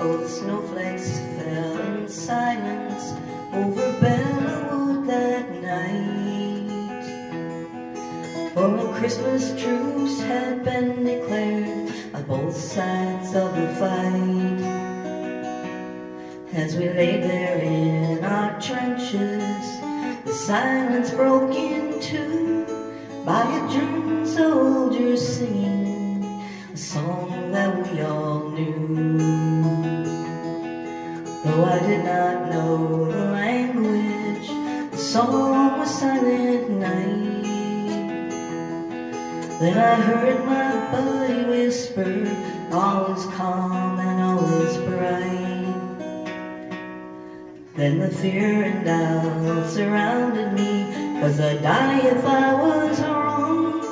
Both snowflakes fell in silence over Belleau that night. For a Christmas truce had been declared on both sides of the fight. As we lay there in our trenches, the silence broke in two by a German soldier singing a song that we all knew. Though I did not know the language, the song was Silent Night. Then I heard my buddy whisper, all is calm and all is bright. Then the fear and doubt surrounded me, 'cause I'd die if I was wrong.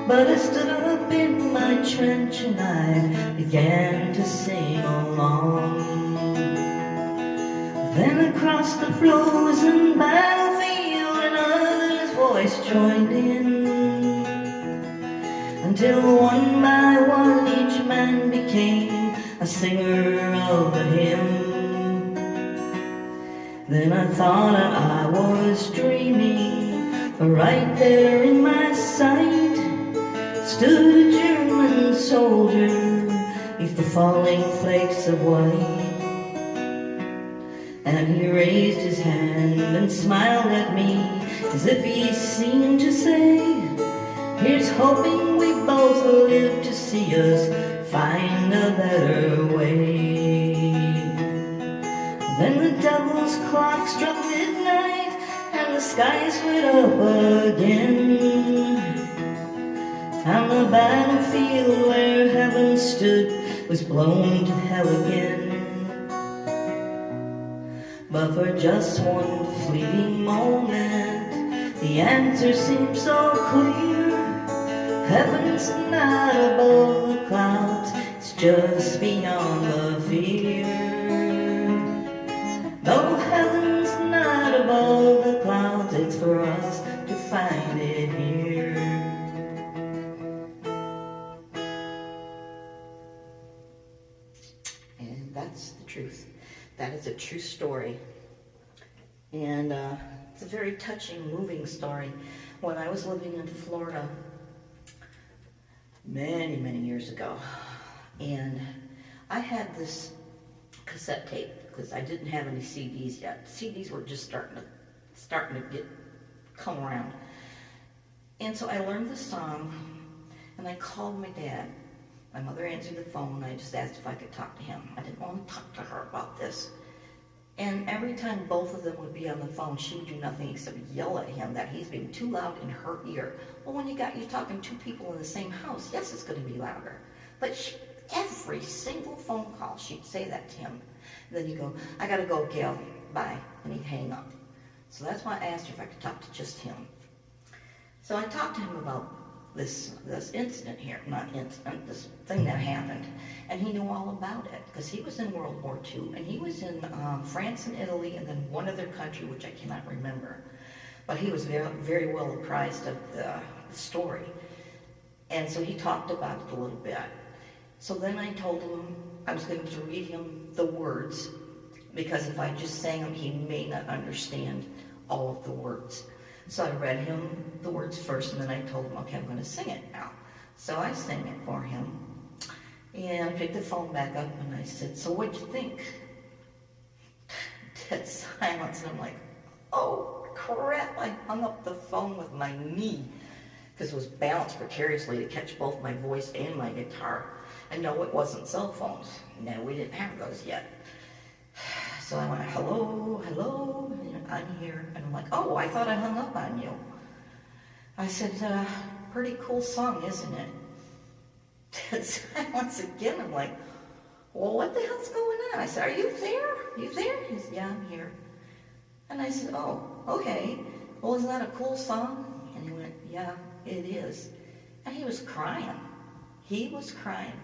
But I stood up in my trench and I began to sing along. Then across the frozen battlefield another's voice joined in, until one by one each man became a singer of the hymn. Then I thought I was dreaming, but right there in my sight stood a German soldier beneath the falling flakes of white. And he raised his hand and smiled at me as if he seemed to say, here's hoping we both live to see us find a better way. Then the devil's clock struck midnight and the skies lit up again, and the battlefield where heaven stood was blown to hell again. But for just one fleeting moment, the answer seemed so clear. Heaven's not above the clouds, it's just beyond the fear. No, heaven's not above the clouds, it's for us to find it here. And that's the truth. That is a true story. And it's a very touching, moving story. When I was living in Florida many, many years ago, and I had this cassette tape, because I didn't have any CDs yet. CDs were just starting to come around. And so I learned the song, and I called my dad. My mother answered the phone, and I just asked if I could talk to him. I didn't want to talk to her about this. And every time both of them would be on the phone, she would do nothing except yell at him that he's being too loud in her ear. Well, when you're talking two people in the same house, yes, it's going to be louder. But every single phone call, she'd say that to him. And then you go, I got to go, Gail, bye. And he'd hang up. So that's why I asked her if I could talk to just him. So I talked to him about this incident here, not incident, this thing that happened. And he knew all about it, because he was in World War II, and he was in France and Italy, and then one other country, which I cannot remember. But he was very, very well apprised of the story. And so he talked about it a little bit. So then I told him I was going to read him the words, because if I just sang them, he may not understand all of the words. So I read him the words first, and then I told him, okay, I'm going to sing it now. So I sang it for him, and I picked the phone back up, and I said, so what'd you think? Dead silence, and I'm like, oh, crap. I hung up the phone with my knee, because it was balanced precariously to catch both my voice and my guitar. And no, it wasn't cell phones. No, we didn't have those yet. So I went, hello, hello, I'm here. And I'm like, oh, I thought I hung up on you. I said, pretty cool song, isn't it? Dead silence again. I'm like, well, what the hell's going on? I said, are you there? You there? He said, yeah, I'm here. And I said, oh, okay. Well, isn't that a cool song? And he went, yeah, it is. And he was crying. He was crying.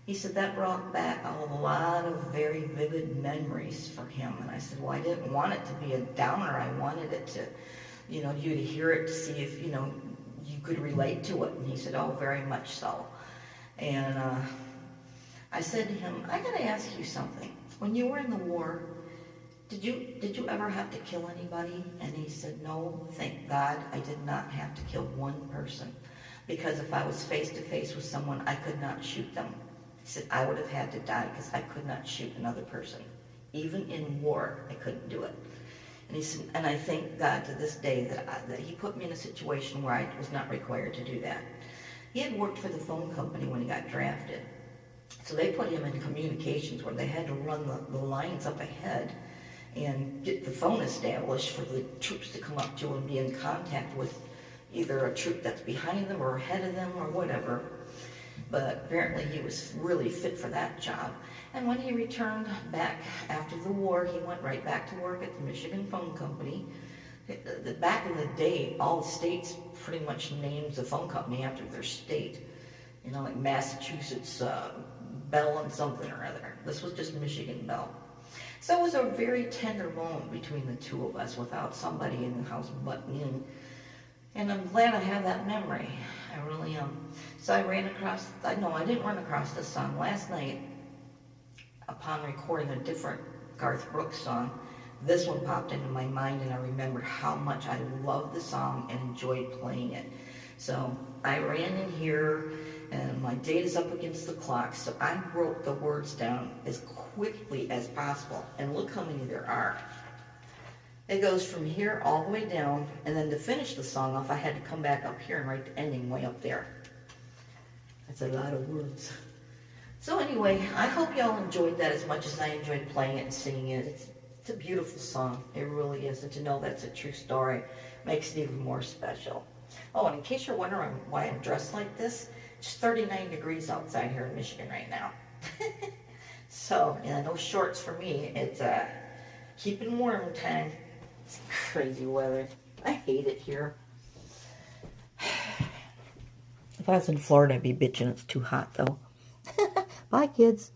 He said that brought back a lot of very vivid memories for him. And I said, well, I didn't want it to be a downer. I wanted it to, you to hear it, to see if, you could relate to it. And he said, oh, very much so. And I said to him, I gotta ask you something. When you were in the war, did you ever have to kill anybody? And he said, no, thank God I did not have to kill one person. Because if I was face to face with someone, I could not shoot them. He said, I would have had to die because I could not shoot another person. Even in war, I couldn't do it. And he said, and I thank God to this day that he put me in a situation where I was not required to do that. He had worked for the phone company when he got drafted. So they put him in communications where they had to run the lines up ahead and get the phone established for the troops to come up to and be in contact with either a troop that's behind them or ahead of them or whatever. But apparently he was really fit for that job. And when he returned back after the war, he went right back to work at the Michigan Phone Company. Back in the day, all the states pretty much named the phone company after their state. You know, like Massachusetts, Bell and something or other. This was just Michigan Bell. So it was a very tender moment between the two of us without somebody in the house butting in. And I'm glad I have that memory. I really am. So I didn't run across this song. Last night, upon recording a different Garth Brooks song, this one popped into my mind and I remembered how much I loved the song and enjoyed playing it. So I ran in here and my date is up against the clock, so I wrote the words down as quickly as possible. And look how many there are. It goes from here all the way down, and then to finish the song off, I had to come back up here and write the ending way up there. That's a lot of words. So anyway, I hope y'all enjoyed that as much as I enjoyed playing it and singing it. It's a beautiful song. It really is. And to know that's a true story makes it even more special. Oh, and in case you're wondering why I'm dressed like this, it's 39 degrees outside here in Michigan right now. So, yeah, no shorts for me. It's keeping warm time. It's crazy weather. I hate it here. If I was in Florida, I'd be bitching it's too hot, though. Bye, kids.